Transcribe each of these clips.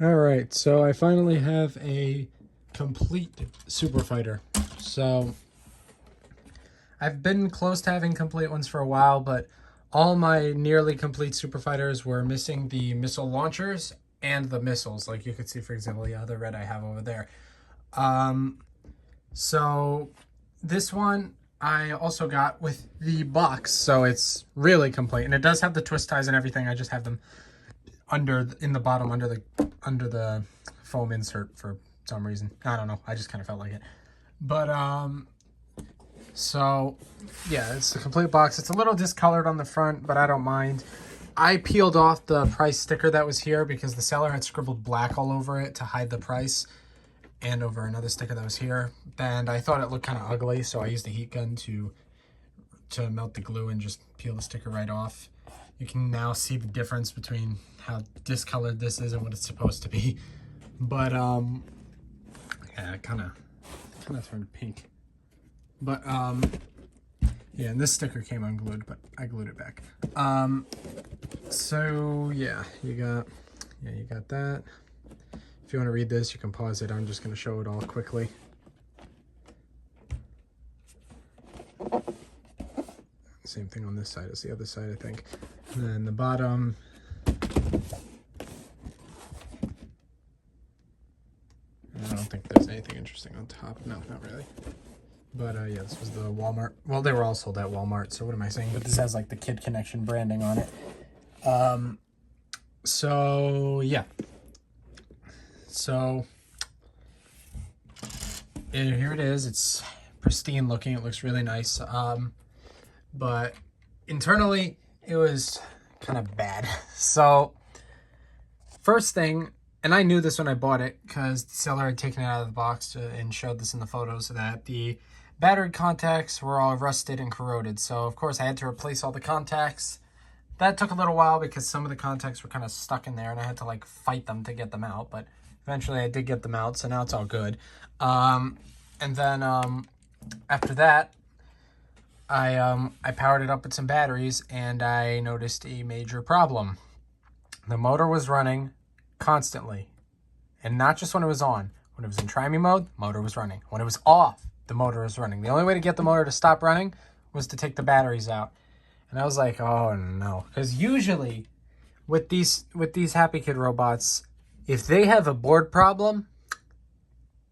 All right, so I finally have a complete Super Fighter. So I've been close to having complete ones for a while, but all my nearly complete Super Fighters were missing the missile launchers and the missiles. Like you could see, for example, yeah, the red I have over there. Um, so this one I also got with the box, so it's really complete, and it does have the twist ties and everything. I just have them in the bottom under the foam insert for some reason. I don't know. I just kind of felt like it. But so yeah, it's a complete box. It's a little discolored on the front, but I don't mind. I peeled off the price sticker that was here because the seller had scribbled black all over it to hide the price and over another sticker that was here. And I thought it looked kind of ugly, so I used a heat gun to melt the glue and just peel the sticker right off. You can now see the difference between how discolored this is and what it's supposed to be. But yeah, it kind of turned pink. But yeah, and this sticker came unglued, but I glued it back. So yeah, you got that. If you want to read this, you can pause it. I'm just going to show it all quickly. Same thing on this side as the other side, I think. And then the bottom. I don't think there's anything interesting on top. No, not really. But yeah, this was the Walmart. Well, they were all sold at Walmart, so what am I saying? But this has like the Kid Connection branding on it. So yeah. So here it is. It's pristine looking. It looks really nice. But internally, it was kind of bad. So first thing, and I knew this when I bought it because the seller had taken it out of the box and showed this in the photos, that the battery contacts were all rusted and corroded. So of course I had to replace all the contacts. That took a little while because some of the contacts were kind of stuck in there and I had to like fight them to get them out, but eventually I did get them out, so now it's all good. And then after that, I powered it up with some batteries and I noticed a major problem. The motor was running constantly, and not just when it was on. When it was in try-me mode, motor was running. When it was off, the motor was running. The only way to get the motor to stop running was to take the batteries out. And I was like, oh no. Because usually with these Happy Kid robots, if they have a board problem,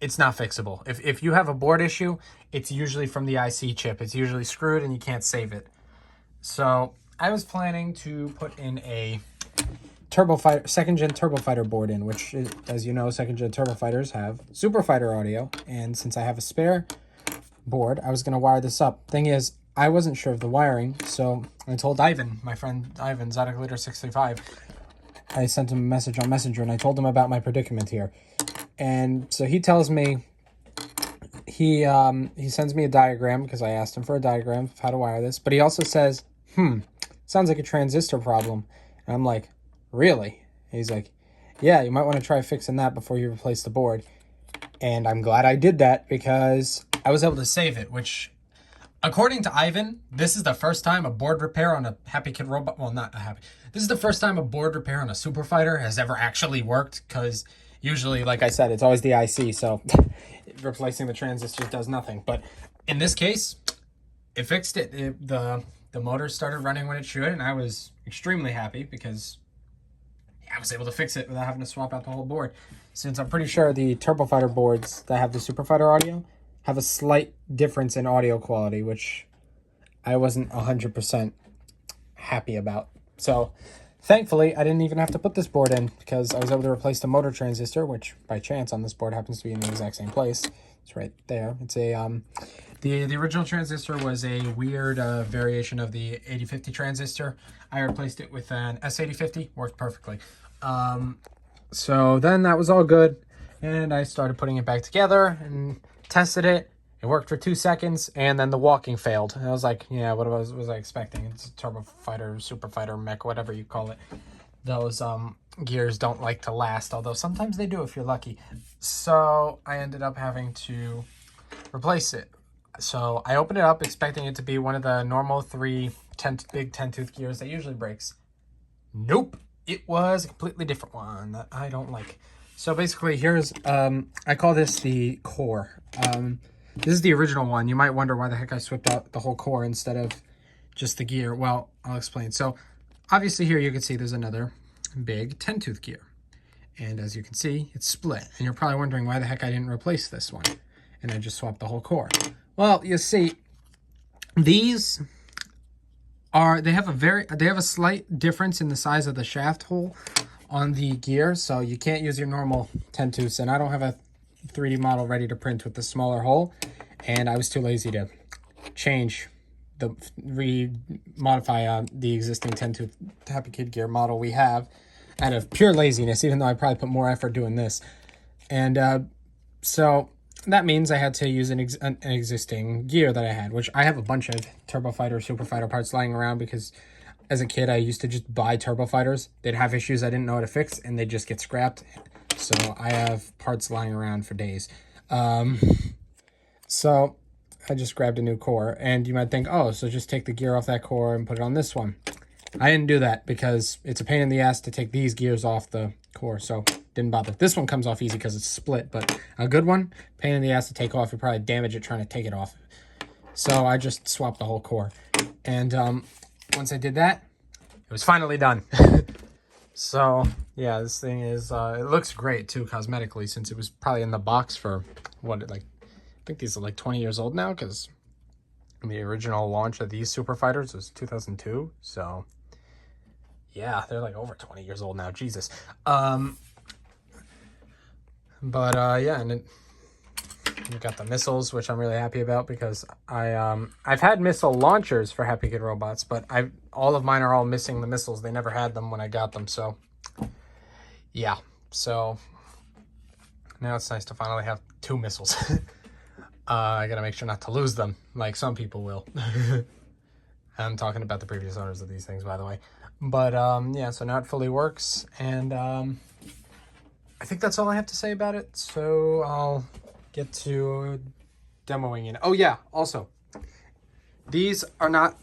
it's not fixable. If you have a board issue, it's usually from the IC chip. It's usually screwed and you can't save it. So I was planning to put in a Turbo Fighter, second gen Turbo Fighter board in, which, as you know, second gen Turbo Fighters have Super Fighter audio. And since I have a spare board, I was going to wire this up. Thing is, I wasn't sure of the wiring, so I told Ivan, my friend Ivan, Zodic635, I sent him a message on Messenger and I told him about my predicament here. And so he tells me, he sends me a diagram because I asked him for a diagram of how to wire this. But he also says, sounds like a transistor problem. And I'm like, really? And he's like, yeah, you might want to try fixing that before you replace the board. And I'm glad I did that because I was able to save it, which, according to Ivan, this is the first time a board repair on a Happy Kid robot, well, not a Happy, this is the first time a board repair on a Super Fighter has ever actually worked, because usually, like I said, it's always the IC, so replacing the transistors does nothing. But in this case, it fixed it. The motor started running when it should, and I was extremely happy because I was able to fix it without having to swap out the whole board. Since I'm pretty sure the Turbo Fighter boards that have the Super Fighter audio have a slight difference in audio quality, which I wasn't 100% happy about. So thankfully, I didn't even have to put this board in because I was able to replace the motor transistor, which by chance on this board happens to be in the exact same place. It's right there. It's a the original transistor was a weird variation of the 8050 transistor. I replaced it with an S8050, worked perfectly. So then that was all good, and I started putting it back together and tested it. It worked for 2 seconds, and then the walking failed. And I was like, yeah, what was I expecting? It's a Turbo Fighter, Super Fighter, Mech, whatever you call it. Those gears don't like to last, although sometimes they do if you're lucky. So I ended up having to replace it. So I opened it up expecting it to be one of the normal big 10-tooth gears that usually breaks. Nope. it was a completely different one that I don't like. So basically, here's, I call this the core. This is the original one. You might wonder why the heck I swapped out the whole core instead of just the gear. Well, I'll explain. So obviously here you can see there's another big 10-tooth gear. And as you can see, it's split. And you're probably wondering why the heck I didn't replace this one and I just swapped the whole core. Well, you see, these are, they have a slight difference in the size of the shaft hole on the gear. So you can't use your normal 10-tooths. And I don't have a 3D model ready to print with the smaller hole. And I was too lazy to change modify the existing 10-tooth Happy Kid gear model we have out of pure laziness, even though I probably put more effort doing this. And so that means I had to use an existing gear that I had, which I have a bunch of Turbo Fighter, Super Fighter parts lying around because as a kid I used to just buy Turbo Fighters. They'd have issues I didn't know how to fix and they'd just get scrapped. So I have parts lying around for days. So I just grabbed a new core, and you might think, oh, so just take the gear off that core and put it on this one. I didn't do that because it's a pain in the ass to take these gears off the core, so didn't bother. This one comes off easy because it's split, but a good one, pain in the ass to take off. You probably damage it trying to take it off. So I just swapped the whole core. And once I did that, it was finally done. So yeah, this thing is, it looks great too cosmetically since it was probably in the box for, what, like, I think these are like 20 years old now because the original launch of these Super Fighters was 2002. So yeah, they're like over 20 years old now. Jesus. Yeah, and you got the missiles, which I'm really happy about because I've had missile launchers for Happy Kid Robots, but all of mine are all missing the missiles. They never had them when I got them. So yeah, so now it's nice to finally have 2 missiles. I gotta make sure not to lose them, like some people will. I'm talking about the previous owners of these things, by the way. But yeah, so now it fully works, and I think that's all I have to say about it. So I'll get to demoing it. Oh yeah, also, these are not,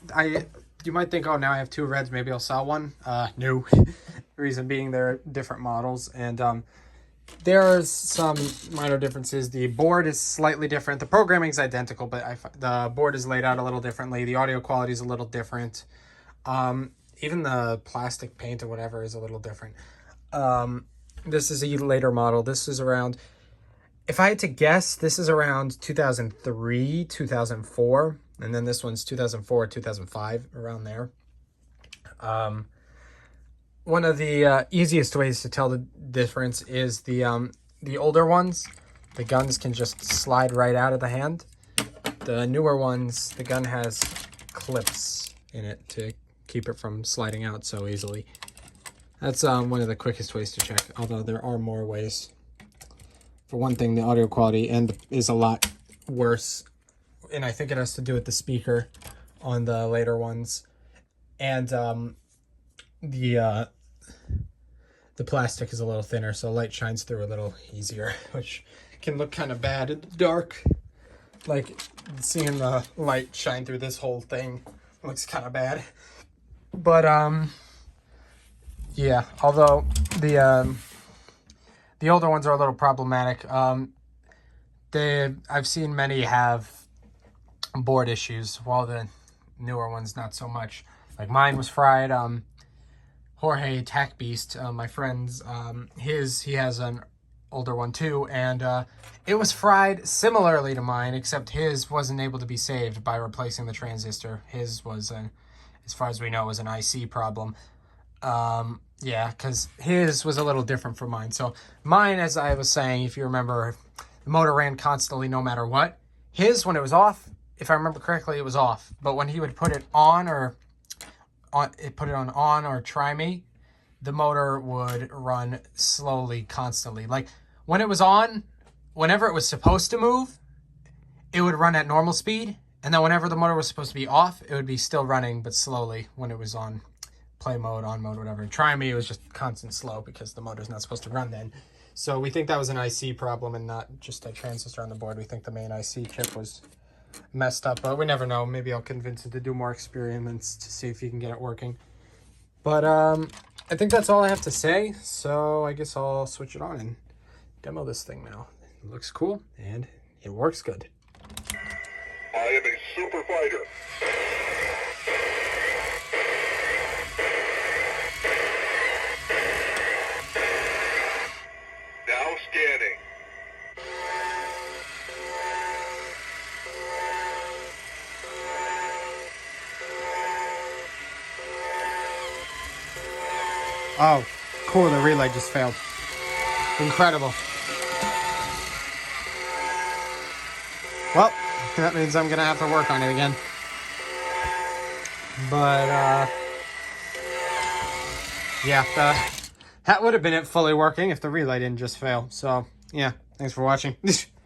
you might think, oh, now I have 2 reds, maybe I'll sell one. No. Reason being they're different models, and there's some minor differences. The board is slightly different. The programming is identical, but the board is laid out a little differently. The audio quality is a little different. Even the plastic paint or whatever is a little different. This is a later model. This is around, if I had to guess, this is around 2003, 2004. And then this one's 2004, 2005, around there. One of the easiest ways to tell the difference is the older ones. The guns can just slide right out of the hand. The newer ones, the gun has clips in it to keep it from sliding out so easily. That's one of the quickest ways to check, although there are more ways. For one thing, the audio quality is a lot worse, and I think it has to do with the speaker on the later ones. And the plastic is a little thinner, so light shines through a little easier, which can look kind of bad in the dark. Like, seeing the light shine through this whole thing looks kind of bad. But, yeah, although the older ones are a little problematic. I've seen many have board issues, while the newer ones not so much. Like mine was fried. Jorge Tack Beast, my friend's, he has an older one too, and it was fried similarly to mine, except his wasn't able to be saved by replacing the transistor. His was, as far as we know, was an IC problem. Yeah, because his was a little different from mine. So mine, as I was saying, if you remember, the motor ran constantly no matter what. His, when it was off, if I remember correctly, it was off. But when he would put it on or try me, the motor would run slowly, constantly. Like when it was on, whenever it was supposed to move, it would run at normal speed. And then whenever the motor was supposed to be off, it would be still running, but slowly when it was on play mode, on mode, whatever. Try me, it was just constant slow because the motor's not supposed to run then. So we think that was an IC problem and not just a transistor on the board. We think the main IC chip was messed up, but we never know. Maybe I'll convince him to do more experiments to see if he can get it working. But I think that's all I have to say. So I guess I'll switch it on and demo this thing now. It looks cool and it works good. I am a super fighter. Now scanning. Oh, cool. The relay just failed. Incredible. Well, that means I'm going to have to work on it again. But, yeah, that would have been it fully working if the relay didn't just fail. So, yeah, thanks for watching.